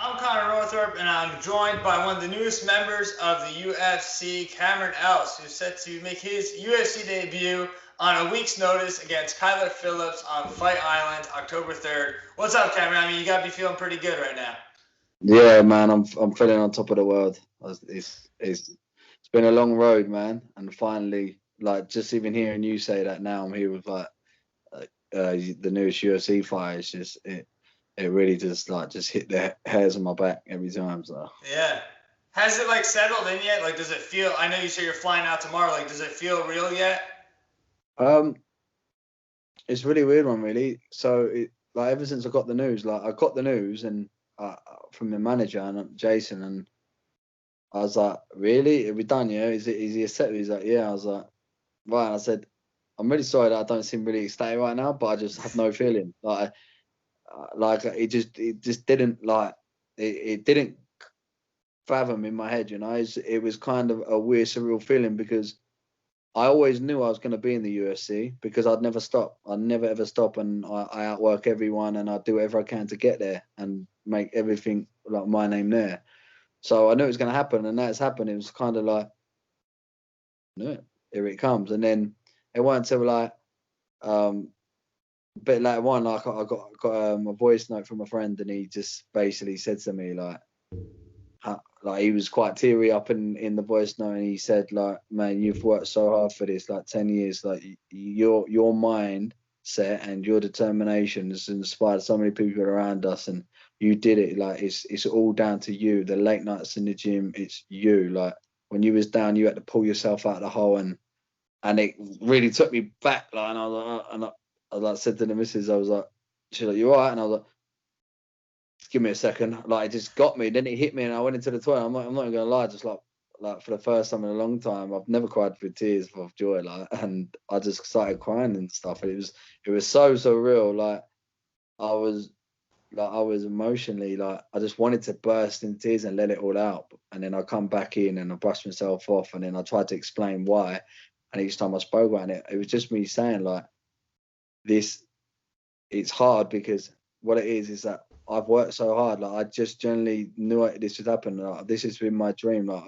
I'm Connor Northrup, and I'm joined by one of the newest members of the UFC, Cameron Else, who's set to make his UFC debut on a week's notice against Kyler Phillips on Fight Island, October 3rd. What's up, Cameron? I mean, you got to be feeling pretty good right now. Yeah, man, I'm feeling on top of the world. It's been a long road, man, and finally, like, just even hearing you say that now, I'm here with the newest UFC fight. It's just it really just hit the hairs on my back every time. So Yeah. Has it like settled in yet? Like, does it feel? I know you say you're flying out tomorrow. Like, does it feel real yet? um, it's really weird one, really. So like ever since I got the news and from the manager and Jason, and I was like, really? Are we done? Yeah? Is he accepted? He's like, yeah. I was like, right. I said, I'm really sorry that I don't seem really ecstatic right now, but I just have no feeling. Like it just didn't it didn't fathom in my head. It was kind of a weird, surreal feeling because I always knew I was going to be in the UFC because I'd never stop. I'd never ever stop, and I outwork everyone, and I do whatever I can to get there and make everything like my name there. So I knew it was going to happen, and that's happened. It was kind of like, no, here it comes, and then it wasn't until like um bit later on, like I got a voice note from a friend, and he just basically said to me like he was quite teary up in the voice note, and he said like, man, you've worked so hard for this, like 10 years, like your mind set and your determination has inspired so many people around us, and you did it. Like it's all down to you. The late nights in the gym, it's you. Like when you was down, you had to pull yourself out of the hole, and it really took me back. Like, and I was like, I like said to the missus, I was like, she's like, you all right? And I was like, just give me a second. Like it just got me. Then it hit me, and I went into the toilet. I'm not even gonna lie, just like for the first time in a long time, I've never cried with tears of joy. Like, and I just started crying and stuff. And it was so real. Like I was I was emotionally like I just wanted to burst in tears and let it all out. And then I come back in and I brushed myself off, and then I tried to explain why. And each time I spoke about it, it was just me saying like this. It's hard because what it is that I've worked so hard. Like I just generally knew this would happen. Like, this has been my dream. Like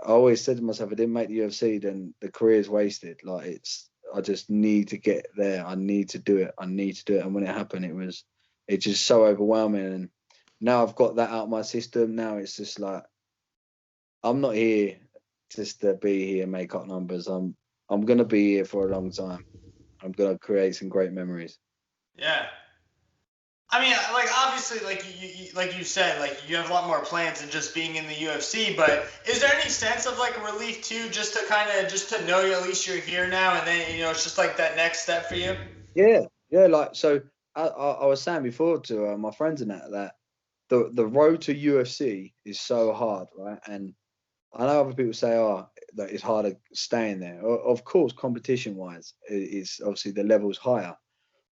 I always said to myself, if I didn't make the UFC, then the career's wasted. Like I just need to get there. I need to do it. I need to do it. And when it happened, it's just so overwhelming. And now I've got that out of my system. Now it's just like, I'm not here just to be here and make up numbers. I'm going to be here for a long time. I'm going to create some great memories. Yeah. I mean, like obviously, like like you said, like you have a lot more plans than just being in the UFC. But is there any sense of like a relief too, just to kind of just to know at least you're here now, and then it's just like that next step for you? Yeah. Yeah. Like, so I was saying before to my friends and that the road to UFC is so hard, right? And I know other people say, oh, that it's harder staying there. Of course, competition wise, it's obviously the level's higher.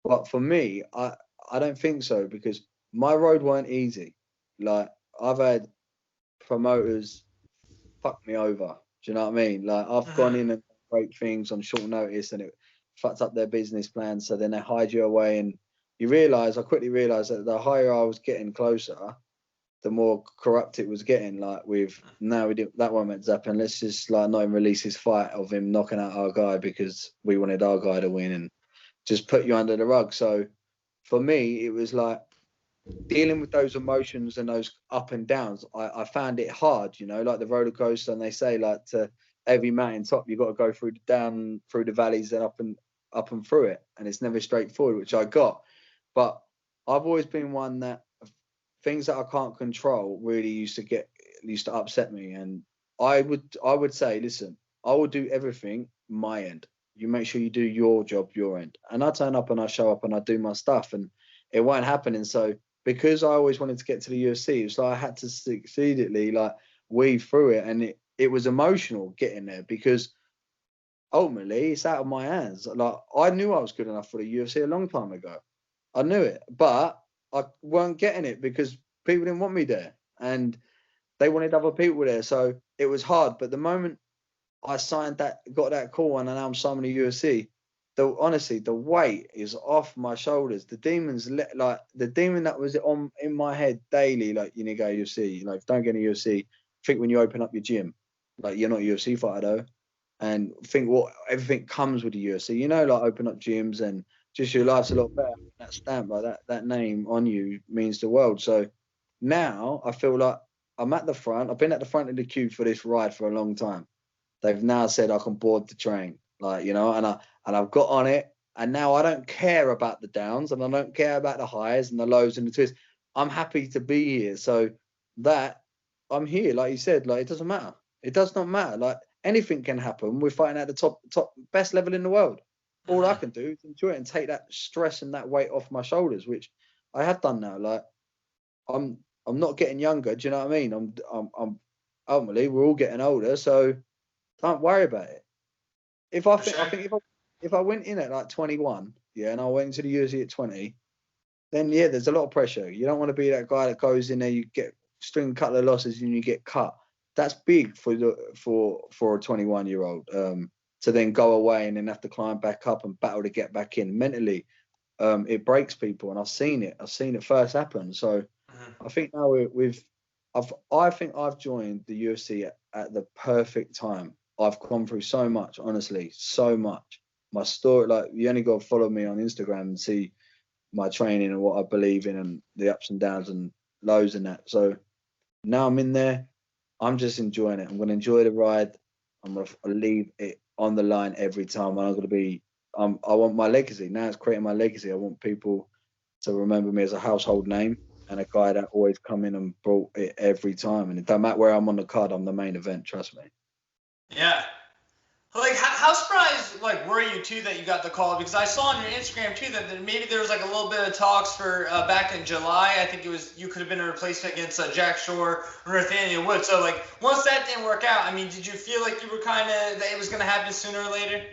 But for me, I don't think so because my road weren't easy. Like I've had promoters fuck me over. Do you know what I mean? Like I've gone Mm-hmm. in and done great things on short notice, and it fucked up their business plan. So then they hide you away, and I quickly realised that the higher I was getting closer, the more corrupt it was getting. Like with now we did that one meant Zappin. Let's just like not even release his fight of him knocking out our guy because we wanted our guy to win and just put you under the rug. So for me, it was like dealing with those emotions and those up and downs. I found it hard, like the roller coaster. And they say like to every mountain top, you got to go through the down, through the valleys, and up and through it, and it's never straightforward, which I got. But I've always been one that things that I can't control really used to upset me, and I would say, listen, I will do everything my end. You make sure you do your job, your end, and I turn up and I show up and I do my stuff, and it won't happen. And so because I always wanted to get to the UFC, it's like I had to succeedingly like weave through it, and it was emotional getting there because ultimately it's out of my hands. Like I knew I was good enough for the UFC a long time ago. I knew it, but I weren't getting it because people didn't want me there, and they wanted other people there. So it was hard. But the moment I signed that, got that call, and now I'm signing the UFC, honestly, the weight is off my shoulders. The demons, like the demon that was in my head daily, like you need to go UFC. Like, don't get in UFC. Think when you open up your gym, like you're not a UFC fighter though, and think what everything comes with the UFC. You know, like open up gyms and just your life's a lot better. That stamp, like that name on you means the world. So now I feel like I'm at the front. I've been at the front of the queue for this ride for a long time. They've now said I can board the train, like and I've got on it, and now I don't care about the downs, and I don't care about the highs and the lows and the twists. I'm happy to be here, so that I'm here, like you said, like it doesn't matter. It does not matter. Like anything can happen. We're fighting at the top best level in the world. All I can do is enjoy it and take that stress and that weight off my shoulders, which I have done now. Like I'm not getting younger. Do you know what I mean? I'm ultimately we're all getting older, so don't worry about it. I think if I went in at like 21, yeah, and I went into the UFC at 20, then yeah, there's a lot of pressure. You don't want to be that guy that goes in there, you get string a couple of losses and you get cut. That's big for a 21-year-old to then go away and then have to climb back up and battle to get back in. Mentally, it breaks people, and I've seen it first happen. So I think now I think I've joined the UFC at the perfect time. I've gone through so much, honestly, so much. My story, like you only got to follow me on Instagram and see my training and what I believe in and the ups and downs and lows and that. So now I'm in there. I'm just enjoying it. I'm going to enjoy the ride. I'm going to leave it on the line every time. I'm going to be. I want my legacy. Now it's creating my legacy. I want people to remember me as a household name and a guy that always come in and brought it every time. And it don't matter where I'm on the card. I'm the main event. Trust me. Yeah. Like, how surprised, like, were you, too, that you got the call? Because I saw on your Instagram, too, that maybe there was, like, a little bit of talks for back in July. I think it was you could have been a replacement against Jack Shore or Nathaniel Wood. So, like, once that didn't work out, I mean, did you feel like you were kind of, that it was going to happen sooner or later?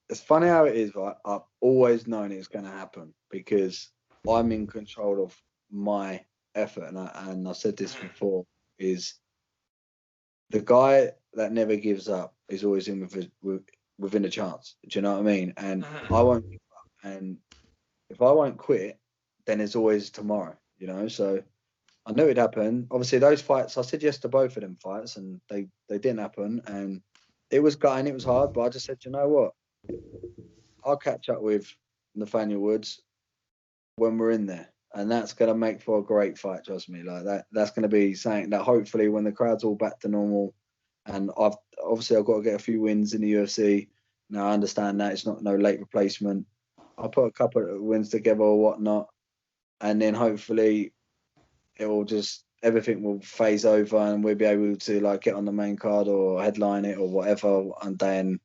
It's funny how it is, right? I've always known it's going to happen because I'm in control of my effort. And I said this before, is the guy that never gives up is always within a chance. Do you know what I mean? And I won't give up. And if I won't quit, then there's always tomorrow, you know? So I knew it'd happen. Obviously, those fights, I said yes to both of them fights, and they didn't happen. And it was gutting, it was hard, but I just said, you know what? I'll catch up with Nathaniel Woods when we're in there. And that's going to make for a great fight, trust me. Like that's going to be something that hopefully when the crowd's all back to normal, and I've got to get a few wins in the UFC. Now I understand that it's not no late replacement. I'll put a couple of wins together or whatnot, and then hopefully it will just everything will phase over and we'll be able to like get on the main card or headline it or whatever, and then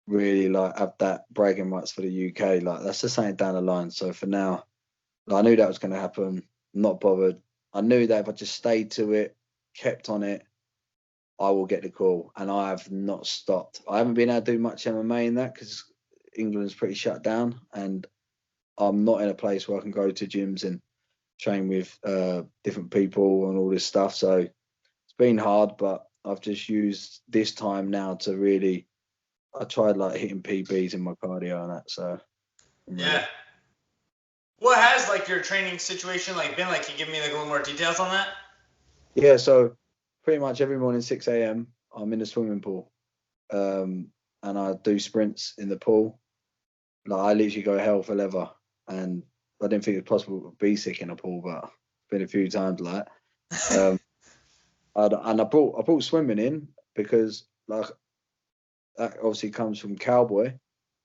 really like have that bragging rights for the UK. Like that's just something down the line. So for now, like, I knew that was going to happen. I'm not bothered. I knew that if I just stayed to it, kept on it, I will get the call. And I have not stopped. I haven't been able to do much MMA in that because England's pretty shut down, and I'm not in a place where I can go to gyms and train with different people and all this stuff. So it's been hard, but I've just used this time now to really. I tried like hitting PBs in my cardio and that. So yeah. What has like your training situation like been like? Can you give me like a little more details on that? Yeah, so pretty much every morning 6 a.m. I'm in the swimming pool, and I do sprints in the pool. Like I literally go hell for leather, and I didn't think it was possible to be sick in a pool, but been a few times like. I brought swimming in because like that obviously comes from Cowboy,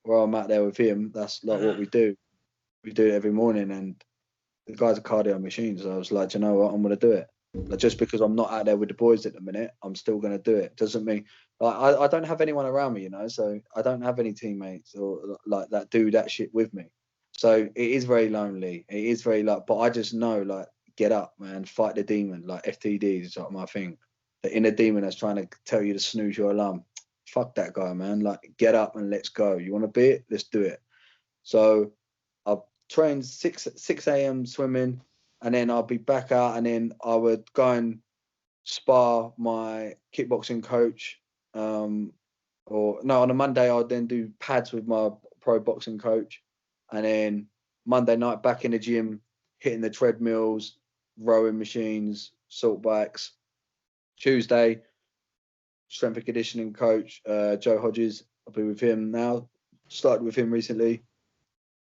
where I'm out there with him. That's like what we do. We do it every morning, and the guy's a cardio machine. So I was like, you know what, I'm gonna do it. Like just because I'm not out there with the boys at the minute, I'm still gonna do it. Doesn't mean like I don't have anyone around me, you know. So I don't have any teammates or like that do that shit with me. So it is very lonely. It is very like, but I just know like get up, man, fight the demon. Like FTD is like my thing. The inner demon that's trying to tell you to snooze your alarm. Fuck that guy, man. Like get up and let's go. You want to be it? Let's do it. So I've trained 6 a.m. swimming, and then I'll be back out, and then I would go and spar my kickboxing coach. or no, on a Monday I'd then do pads with my pro boxing coach, and then Monday night back in the gym, hitting the treadmills, rowing machines, salt bikes. Tuesday, strength and conditioning coach Joe Hodges. I'll be with him now. Started with him recently.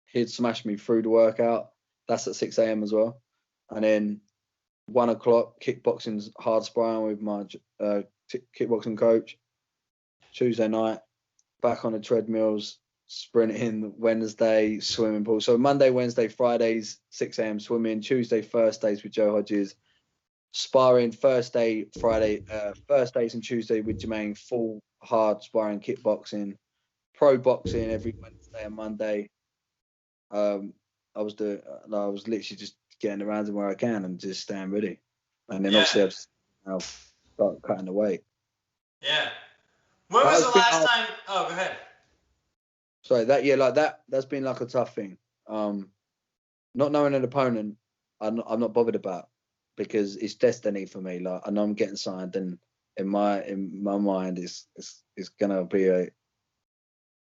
He'd smash me through the workout. That's at 6 a.m. as well. And then 1 o'clock, kickboxing's hard sparring with my kickboxing coach. Tuesday night, back on the treadmills, sprinting. Wednesday, swimming pool. So Monday, Wednesday, Fridays, 6 a.m. swimming. Tuesday, Thursdays with Joe Hodges. Sparring Thursday, Friday, Thursdays and Tuesday with Jermaine, full hard sparring kickboxing. Pro boxing every Wednesday and Monday. I was literally just getting around to where I can and just staying ready. And then obviously I've now start cutting the weight. Yeah. When was the last time? Oh, go ahead. Sorry, that's been like a tough thing. Not knowing an opponent, I'm not bothered about, because it's destiny for me. Like, I know I'm getting signed, and in my mind, it's gonna be a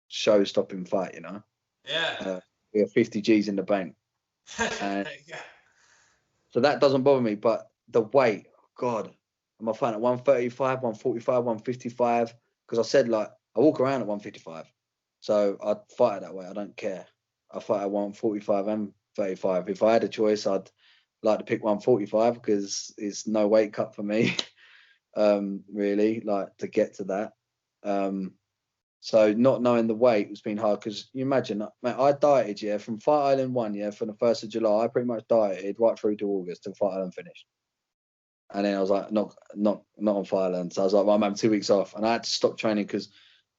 show-stopping fight, you know. Yeah. We have 50 G's in the bank, and Yeah. so that doesn't bother me. But the weight, God, am I fighting at 135, 145, 155? Because I said, like, I walk around at 155, so I'd fight at that weight. I don't care. I fight at 145 and 35. If I had a choice, I'd like to pick 145 because it's no weight cut for me. Really, like, to get to that. So not knowing the weight has been hard, because you imagine, man, I dieted, from Fight Island 1, from the 1st of July, I pretty much dieted right through to August till Fight Island finished. And then I was like, not on Fight Island. So I was like, well, I'm having 2 weeks off. And I had to stop training because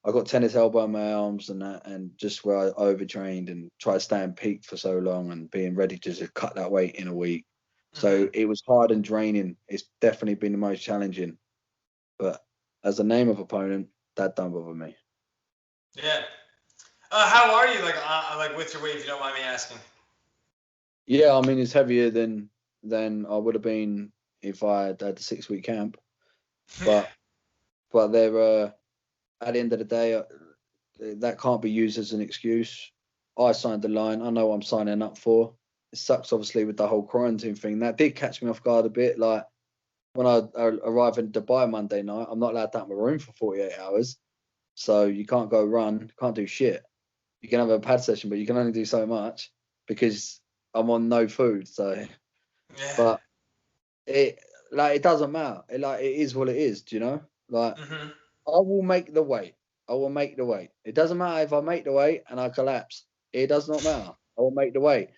I got tennis elbow in my arms and that, and just where I overtrained and tried to stay in peak for so long and being ready to just cut that weight in a week. So it was hard and draining. It's definitely been the most challenging. But as a name of opponent, that don't bother me. Yeah. How are you, like with your weight, if you don't mind me asking? Yeah, I mean, it's heavier than I would have been if I had the 6-week camp. But they're at the end of the day, that can't be used as an excuse. I signed the line. I know what I'm signing up for. It sucks, obviously, with the whole quarantine thing. That did catch me off guard a bit. Like, when I arrive in Dubai Monday night, I'm not allowed to have my room for 48 hours. So you can't go run, can't do shit. You can have a pad session, but you can only do so much because I'm on no food. So, Yeah. but it doesn't matter. It is what it is. Do you know? Like, I will make the weight. I will make the weight. It doesn't matter if I make the weight and I collapse. It does not matter. I will make the weight.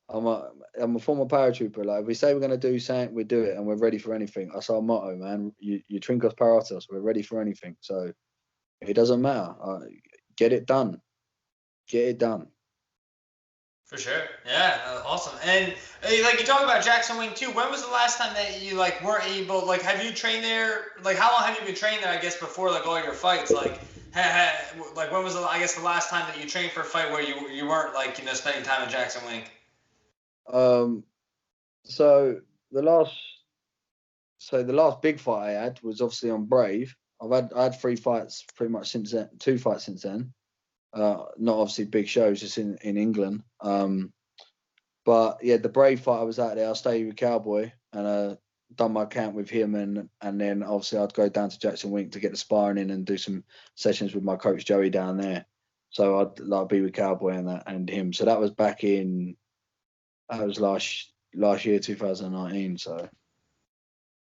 I'm a former paratrooper. Like, if we say we're gonna do something, we do it, and we're ready for anything. That's our motto, man. You trincos paratos. We're ready for anything. So it doesn't matter. Get it done. Get it done. For sure. Yeah. Awesome. And like, you talk about Jackson Wing too. When was the last time that you weren't able? Like, have you trained there? Like, how long have you been training there? I guess before all your fights. Like, when was the last time that you trained for a fight where you weren't spending time at Jackson Wing? So the last big fight I had was obviously on Brave. I had 3 fights pretty much since then. 2 fights since then. Not obviously big shows, just in England. But yeah, the Brave fight, I was out there. I stayed with Cowboy and done my camp with him, and then obviously I'd go down to Jackson Wink to get the sparring in and do some sessions with my coach Joey down there. So I'd be with Cowboy and him. So that was last year, 2019. So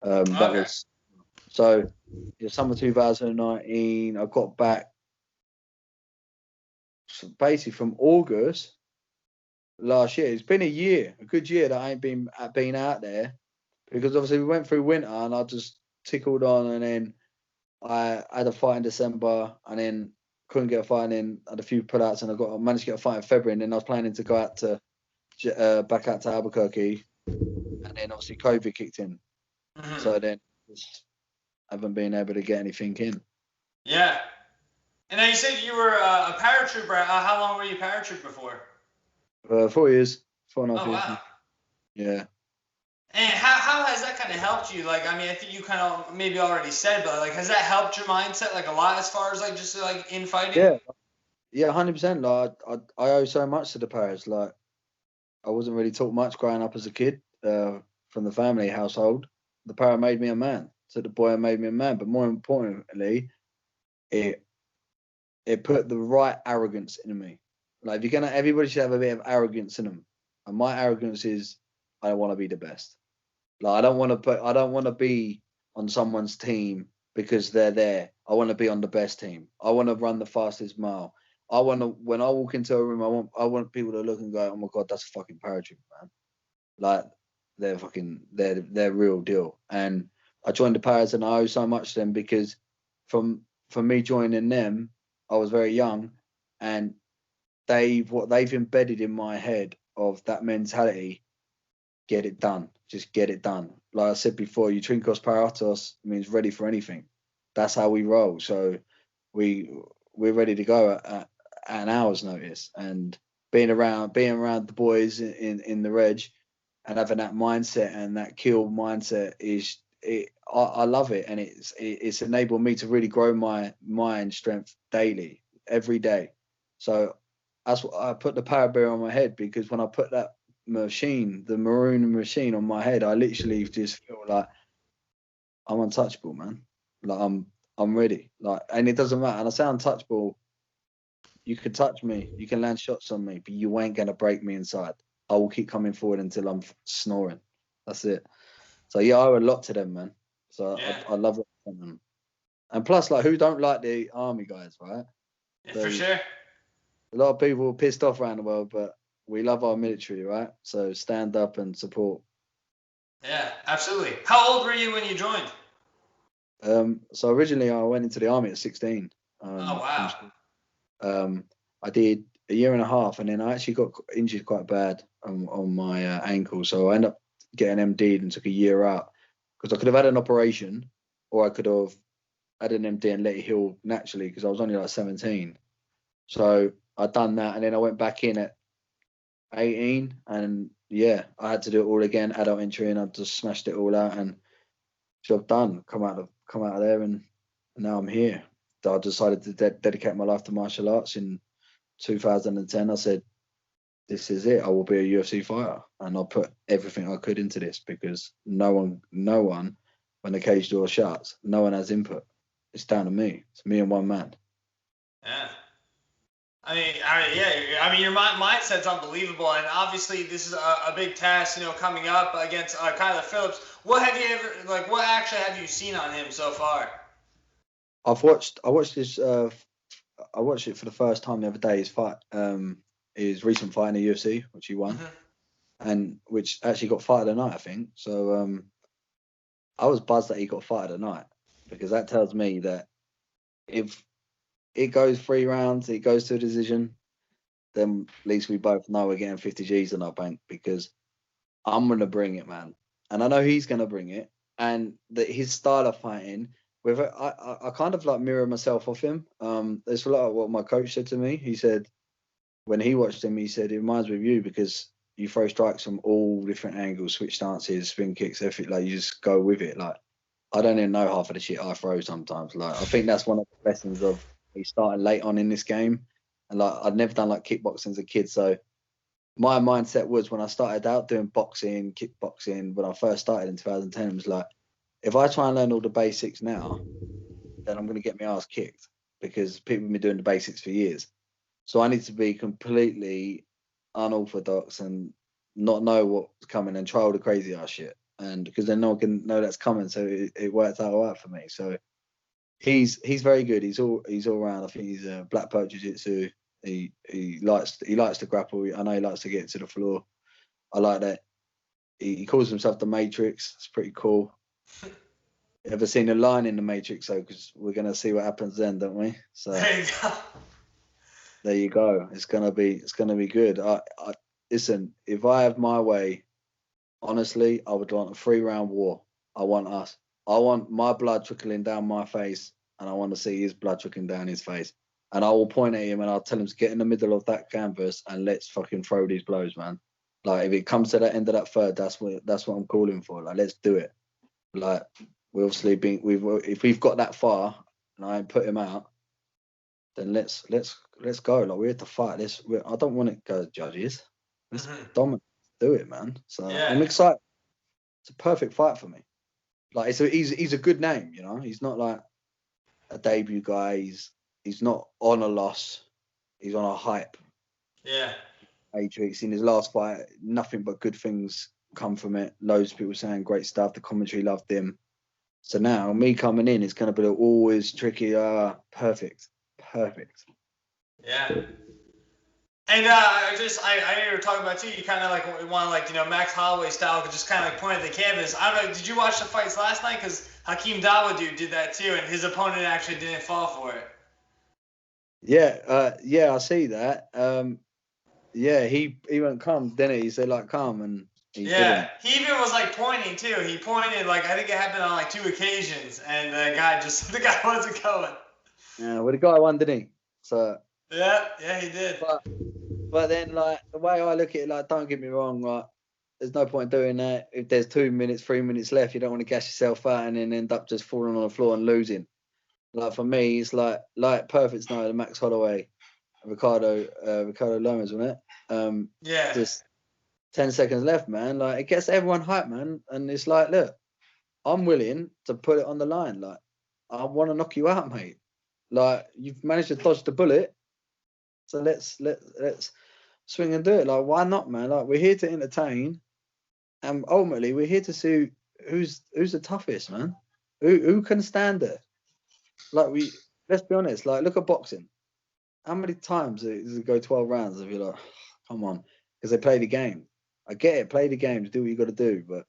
that was summer 2019. I got back basically from August last year. It's been a good year that I ain't been out there, because obviously we went through winter and I just tickled on, and then I had a fight in December and then couldn't get a fight, and then had a few pullouts, and I managed to get a fight in February, and then I was planning to go out to back out to Albuquerque, and then obviously COVID kicked in. So then just haven't been able to get anything in. Yeah. And now you said you were a paratrooper. How long were you a paratrooper for? 4 years, 4.5 years. Wow. Yeah. And how has that kind of helped you? Like, I mean, I think you kind of maybe already said, but like, has that helped your mindset like a lot as far as like just like in fighting? Yeah, yeah, 100%. Like I owe so much to the Paras. Like I wasn't really taught much growing up as a kid from the family household. The Para made me a man. So the boy made me a man. But more importantly, it it put the right arrogance in me. Like if you're gonna, everybody should have a bit of arrogance in them. And my arrogance is, I want to be the best. Like I don't want to be on someone's team because they're there. I want to be on the best team. I want to run the fastest mile. I want to, when I walk into a room, I want people to look and go, oh my god, that's a fucking paratrooper, man. Like they're real deal. And I joined the Paras and I owe so much to them because from me joining them, I was very young, and what they've embedded in my head of that mentality, get it done. Just get it done. Like I said before, Utrinkos Paratos means ready for anything. That's how we roll. So we we're ready to go at an hour's notice. And being around the boys in the reg and having that mindset and that kill mindset is it. I love it, and it's enabled me to really grow my mind strength daily, every day. So that's what I put the power bear on my head, because when I put that machine, the maroon machine on my head, I literally just feel like I'm untouchable, man. Like I'm ready. Like, and it doesn't matter. And I say untouchable. You can touch me, you can land shots on me, but you ain't gonna break me inside. I will keep coming forward until I'm snoring. That's it. So yeah, I owe a lot to them, man. So Yeah, I love it from them. And plus, like, who don't like the army guys, right? yeah, for So sure. a lot of people are pissed off around the world, but we love our military, right? So stand up and support. Yeah, absolutely. How old were you when you joined? So originally I went into the army at 16 Oh from wow. school. I did a year and a half, and then I actually got injured quite bad on my ankle. So I ended up getting MD'd and took a year out, because I could have had an operation, or I could have had an MD and let it heal naturally, because I was only like 17. So I done that, and then I went back in at 18, and yeah, I had to do it all again, adult entry, and I just smashed it all out, and job done. Come out of there, and now I'm here. So I decided to dedicate my life to martial arts in 2010. I said, this is it. I will be a UFC fighter, and I'll put everything I could into this, because no one, when the cage door shuts, no one has input. It's down to me. It's me and one man. Yeah. Yeah. I mean, your mindset's unbelievable, and obviously this is a big task, coming up against Kyler Phillips. What have you ever like? What actually have you seen on him so far? I watched this. I watched it for the first time the other day. His fight, his recent fight in the UFC, which he won, Hmm. and which actually got fight of the night, I think. So I was buzzed that he got fight of the night, because that tells me that if it goes 3 rounds, it goes to a decision, then at least we both know we're getting 50 G's in our bank, because I'm gonna bring it, man, and I know he's gonna bring it, and that his style of fighting. With I kind of like mirror myself off him. There's a lot of what my coach said to me. He said when he watched him, he said it reminds me of you, because you throw strikes from all different angles, switch stances, spin kicks, everything. Like, you just go with it. Like, I don't even know half of the shit I throw sometimes. Like, I think that's one of the lessons of me starting late on in this game. And like, I'd never done like kickboxing as a kid, so my mindset was, when I started out doing boxing, kickboxing, when I first started in 2010, it was like, if I try and learn all the basics now, then I'm going to get my ass kicked, because people have been doing the basics for years. So I need to be completely unorthodox and not know what's coming, and try all the crazy ass shit. And because then no one can know that's coming, so it worked out all right for me. So he's very good. He's all around. I think he's a black belt jiu-jitsu. He likes to grapple. I know he likes to get to the floor. I like that. He calls himself the Matrix. It's pretty cool. Ever seen a line in the Matrix though? Because we're gonna see what happens then, don't we? So There you go. there you go. It's gonna be good. I listen. If I have my way, honestly, I would want a 3 round war. I want us. I want my blood trickling down my face, and I want to see his blood trickling down his face. And I will point at him, and I'll tell him to get in the middle of that canvas, and let's fucking throw these blows, man. Like, if it comes to the end of that third, that's what I'm calling for. Like, let's do it. Like, we obviously if we've got that far and I ain't put him out, then let's go. Like, we're here to fight. I don't want it to go to judges. Let's dominate. Do it, man. So I'm excited. It's a perfect fight for me. Like, he's a good name, you know. He's not like a debut guy. He's not on a loss. He's on a hype. Yeah. Matrix in his last fight, nothing but good things come from it. Loads of people saying great stuff. The commentary loved him. So now me coming in, it's going to be always tricky. Perfect. Yeah. And I know you were talking about too. You kind of like want like, you know, Max Holloway style, just kind of like point at the canvas. I don't know. Did you watch the fights last night? Because Hakeem Dawodu did that too, and his opponent actually didn't fall for it. Yeah, I see that. Yeah, he went calm, didn't he? He said like calm, and he didn't. He even was like pointing too. He pointed like, I think it happened on like 2 occasions, and the guy wasn't going. Yeah, well, the guy won, didn't he? So. Yeah, he did. But then, like, the way I look at it, like, don't get me wrong, like, there's no point doing that. If there's 2 minutes, 3 minutes left, you don't want to gas yourself out and then end up just falling on the floor and losing. Like, for me, it's like perfect night of Max Holloway, Ricardo Lomas, wasn't it? Yeah. Just 10 seconds left, man. Like, it gets everyone hyped, man. And it's like, look, I'm willing to put it on the line. Like, I want to knock you out, mate. Like, you've managed to dodge the bullet. So let's swing and do it. Like, why not, man? Like, we're here to entertain, and ultimately we're here to see who's the toughest, man. Who can stand it? Like, let's be honest. Like, look at boxing. How many times does it go 12 rounds? If you're like, come on, because they play the game. I get it, play the games, do what you got to do, but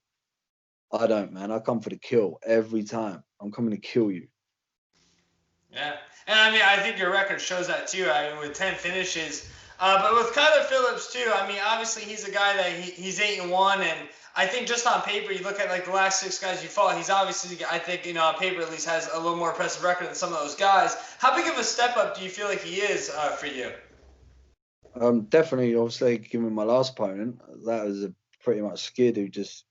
I don't, man. I come for the kill every time. I'm coming to kill you. Yeah, and I mean, I think your record shows that too. I mean, with 10 finishes. But with Kyler Phillips too, I mean, obviously he's a guy that he's 8-1, and I think just on paper, you look at like the last 6 guys you fought, he's obviously, I think, you know, on paper at least has a little more impressive record than some of those guys. How big of a step up do you feel like he is for you? Definitely, obviously, given my last opponent, that was a pretty much skid who just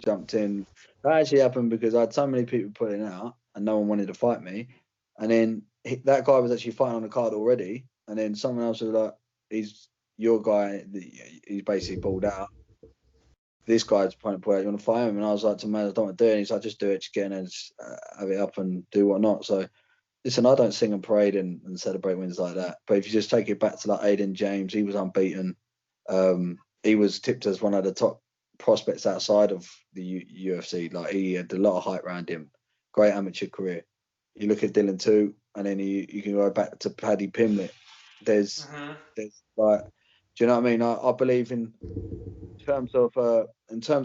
jumped in. That actually happened because I had so many people putting out, and no one wanted to fight me. And then that guy was actually fighting on the card already, and then someone else was like, "He's your guy." He's basically pulled out. This guy's trying to pull out. You want to fight him? And I was like, "To man, I don't want to do it." And he's like, "Just do it. Just get in and just, have it up and do whatnot." So. Listen, I don't sing and parade and celebrate wins like that. But if you just take it back to like Aiden James, he was unbeaten. He was tipped as one of the top prospects outside of the UFC. Like, he had a lot of hype around him. Great amateur career. You look at Dylan too, and then you can go back to Paddy Pimblett. There's like, do you know what I mean? I believe in terms of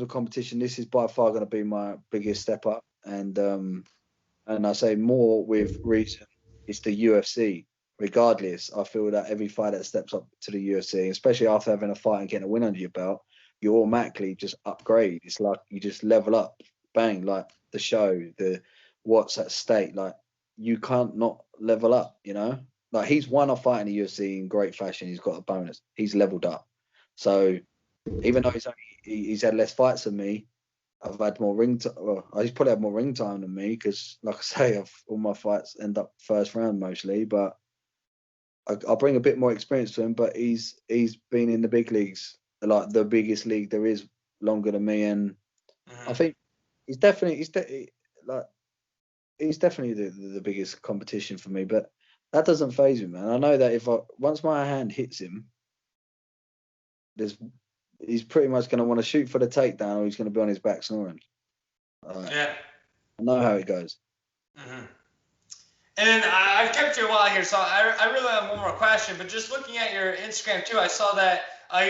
competition, this is by far going to be my biggest step up. And I say more with reason, it's the UFC. Regardless, I feel that every fighter that steps up to the UFC, especially after having a fight and getting a win under your belt, you automatically just upgrade. It's like you just level up, bang, like the show, what's at stake. Like, you can't not level up, you know? Like, he's won a fight in the UFC in great fashion. He's got a bonus. He's leveled up. So even though he's had less fights than me, I've had more ring time. Well, he's probably had more ring time than me because, like I say, all my fights end up first round mostly. But I bring a bit more experience to him. But he's been in the big leagues, like the biggest league there is, longer than me, and I think he's definitely the biggest competition for me. But that doesn't faze me, man. I know that once my hand hits him, he's pretty much going to want to shoot for the takedown, or he's going to be on his back snoring. Yeah. I know how it goes. Mm-hmm. And I've kept you a while here, so I really have one more question. But just looking at your Instagram too, I saw that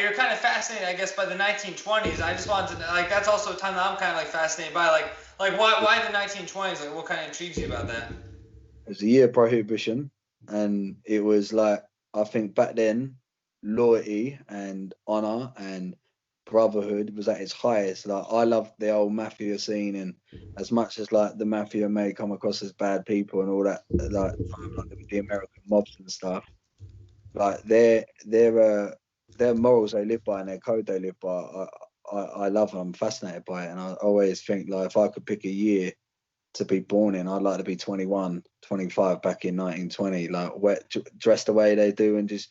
you're kind of fascinated, I guess, by the 1920s. I just wanted to, like, that's also a time that I'm kind of like fascinated by. Like why the 1920s? Like, what kind of intrigues you about that? It was a year of prohibition, and it was like, I think back then, loyalty and honor and brotherhood was at its highest. Like, I loved the old mafia scene, and as much as like the mafia may come across as bad people and all that, like the American mobs and stuff, like their their morals they live by and their code they live by, I love and I'm fascinated by it. And I always think, like, if I could pick a year to be born in, I'd like to be 21, 25 back in 1920, like dressed the way they do and just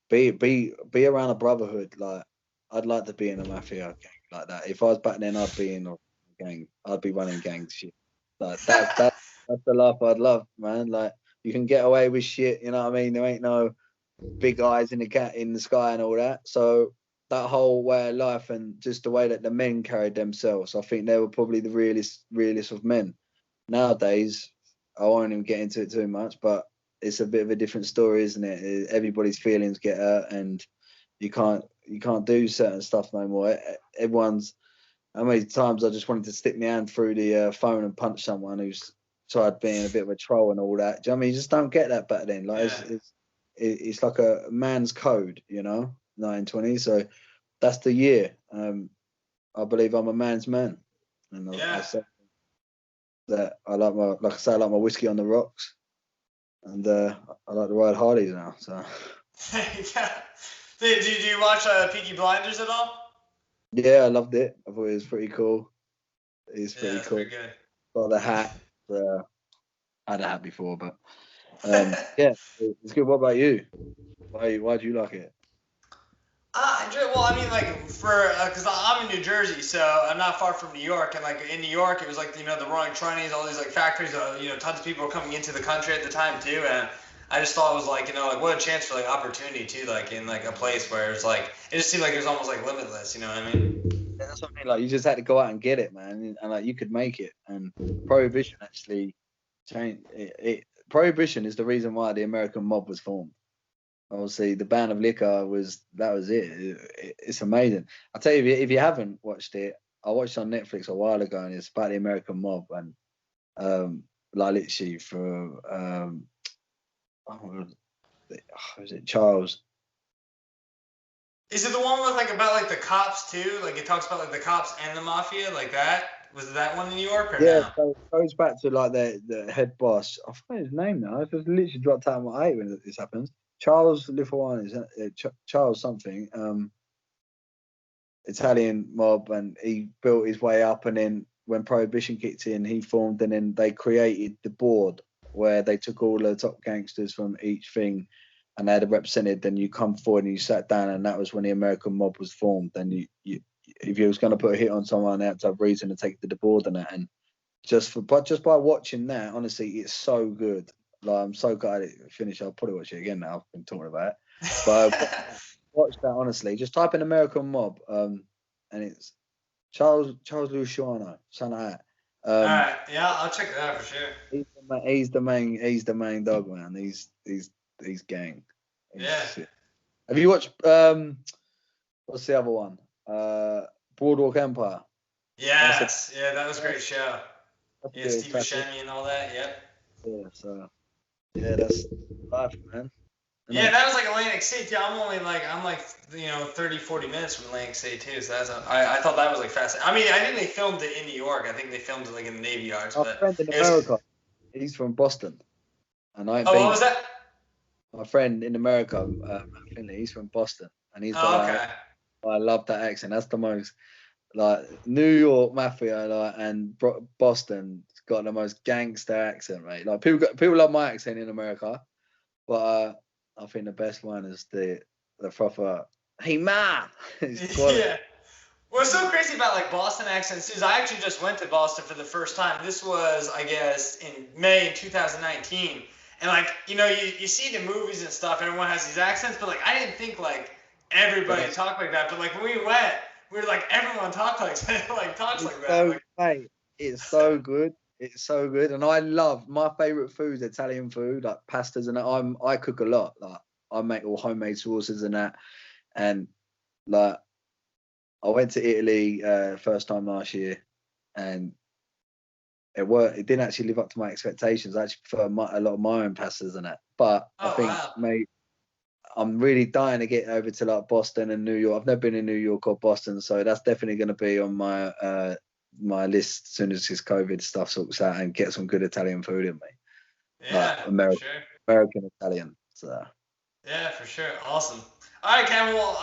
be around a brotherhood. Like, I'd like to be in a mafia gang like that. If I was back then, I'd be in a gang. I'd be running gang shit. Like that's the life I'd love, man. Like, you can get away with shit, you know what I mean? There ain't no big eyes in the sky and all that. So that whole way of life and just the way that the men carried themselves, I think they were probably the realest of men. Nowadays, I won't even get into it too much, but it's a bit of a different story, isn't it? Everybody's feelings get hurt, and you can't do certain stuff no more. Everyone's. How many times I just wanted to stick my hand through the phone and punch someone who's tried being a bit of a troll and all that. Do you know what I mean? You just don't get that back then. Like, it's like a man's code, you know, 1920. So that's the year. I believe I'm a man's man, and I said that I like my whiskey on the rocks, and I like to ride Harleys now. So Yeah. Did you watch Peaky Blinders at all? yeah, I loved it. I thought it was pretty cool. It's pretty cool. Pretty good. Got the hat. I had a hat before, but yeah, it's good. What about you? Why do you like it? Well, I mean, like, because I'm in New Jersey, so I'm not far from New York, and like in New York, it was like, you know, the Roaring Twenties, all these like factories, you know, tons of people were coming into the country at the time too, and I just thought it was like, you know, like what a chance for like opportunity too, like in like a place where it's like it just seemed like it was almost like limitless, you know what I mean? Yeah, that's what I mean. Like, you just had to go out and get it, man, and like you could make it. And prohibition actually changed. Prohibition is the reason why the American mob was formed. Obviously, the ban of liquor was it. It's amazing. I tell you, if you haven't watched it, I watched it on Netflix a while ago, and it's about the American mob, and like literally for was it Charles? Is it the one with like about like the cops too? Like it talks about like the cops and the mafia, like that? Was it that one in New York or Yeah, no? so it goes back to like the head boss. I forget his name now. I just literally dropped out of my eye when this happens. Charles Lithuanian, Charles something, Italian mob, and he built his way up. And then when Prohibition kicked in, he formed, and then they created the board where they took all the top gangsters from each thing, and they had it represented. Then you come forward and you sat down, and that was when the American mob was formed. Then you if you was going to put a hit on someone, they had to have reason to take to the board and that. And just by watching that, honestly, it's so good. Like, I'm so glad it finished. I'll probably watch it again now. I've been talking about it, but watch that, honestly. Just type in American Mob, and it's Charles Luciano, something like that. All right, yeah, I'll check it out for sure. He's the main dog, man. He's gang. Have you watched what's the other one? Boardwalk Empire. Yes, that was a great show. Yeah, Steve Buscemi and all that. Yep. Yeah, so that's life, man. Yeah, that was like Atlantic City too. I'm like 30, 40 minutes from Atlantic City too. So I thought that was like fascinating. I mean, I think they filmed it in New York. I think they filmed it like in the Navy Yards. My friend in America, he's from Boston, and what was that? My friend in America, Finley, he's from Boston, and he's like, I love that accent. That's the most like New York mafia, like, and Boston's got the most gangster accent, mate. Like people love my accent in America, but I think the best one is the proper "Hey ma." Yeah. What's so crazy about like Boston accents is I actually just went to Boston for the first time. This was, I guess, in May 2019. And like, you know, you see the movies and stuff, and everyone has these accents, but like I didn't think like everybody talked like that. But like when we went, we were like, everyone talks like that. Mate, it's so good. It's so good. And I love, my favourite food is Italian food, like pastas and that. I cook a lot. Like, I make all homemade sauces and that. And like, I went to Italy first time last year, and it didn't actually live up to my expectations. I actually prefer a lot of my own pastas and that. But I think, mate, I'm really dying to get over to like Boston and New York. I've never been in New York or Boston, so that's definitely going to be on my my list as soon as this COVID stuff sorts out, and get some good Italian food in me. Yeah, like American Italian. So. Yeah, for sure. Awesome. All right, Cameron. Well,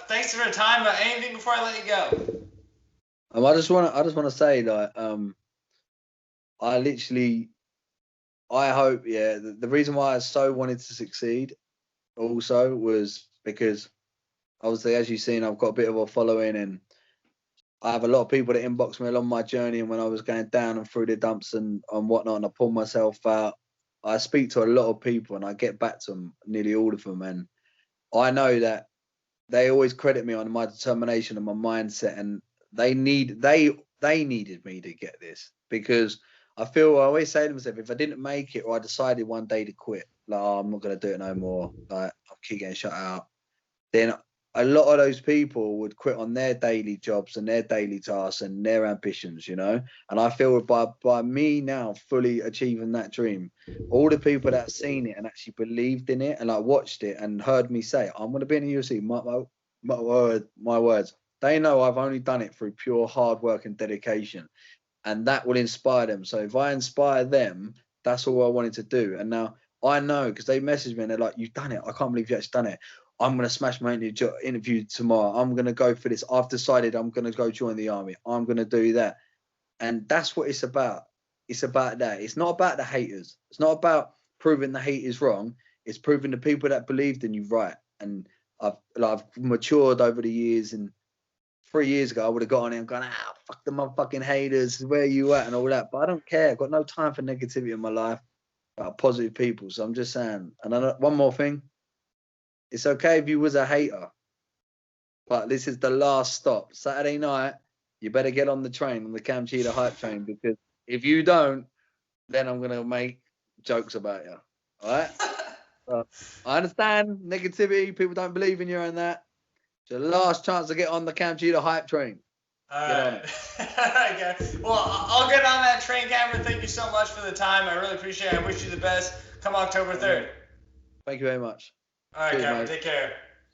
thanks for your time. Anything before I let you go? I just wanna say that I hope, yeah, the reason why I so wanted to succeed also was because obviously, as you've seen, I've got a bit of a following, and I have a lot of people that inbox me along my journey, and when I was going down and through the dumps and whatnot, and I pull myself out, I speak to a lot of people and I get back to them, nearly all of them, and I know that they always credit me on my determination and my mindset, and they needed me to get this, because I always say to myself, if I didn't make it, or I decided one day to quit, like, oh, I'm not gonna do it no more, like, I'll keep getting shut out, then a lot of those people would quit on their daily jobs and their daily tasks and their ambitions, you know. And I feel by me now fully achieving that dream, all the people that have seen it and actually believed in it and like watched it and heard me say, I'm going to be in the UFC, my words, they know I've only done it through pure hard work and dedication, and that will inspire them. So if I inspire them, that's all I wanted to do. And now I know, because they messaged me and they're like, "You've done it. I can't believe you actually done it. I'm gonna smash my interview tomorrow. I'm gonna go for this. I've decided I'm gonna go join the army. I'm gonna do that." And that's what it's about. It's about that. It's not about the haters. It's not about proving the haters wrong. It's proving the people that believed in you right. And I've matured over the years, and 3 years ago, I would have got on it and gone, fuck the motherfucking haters, where you at and all that. But I don't care. I've got no time for negativity in my life, about positive people. So I'm just saying. And one more thing. It's okay if you was a hater, but this is the last stop. Saturday night, you better get on the train, on the Cam Cheetah hype train, because if you don't, then I'm going to make jokes about you. All right? I understand negativity. People don't believe in you and that. It's your last chance to get on the Cam Cheetah hype train. All Get right. on it. Okay. Well, I'll get on that train, Cameron. Thank you so much for the time. I really appreciate it. I wish you the best come October 3rd. Thank you very much. All right, Cheers, Cameron. mate. Take care.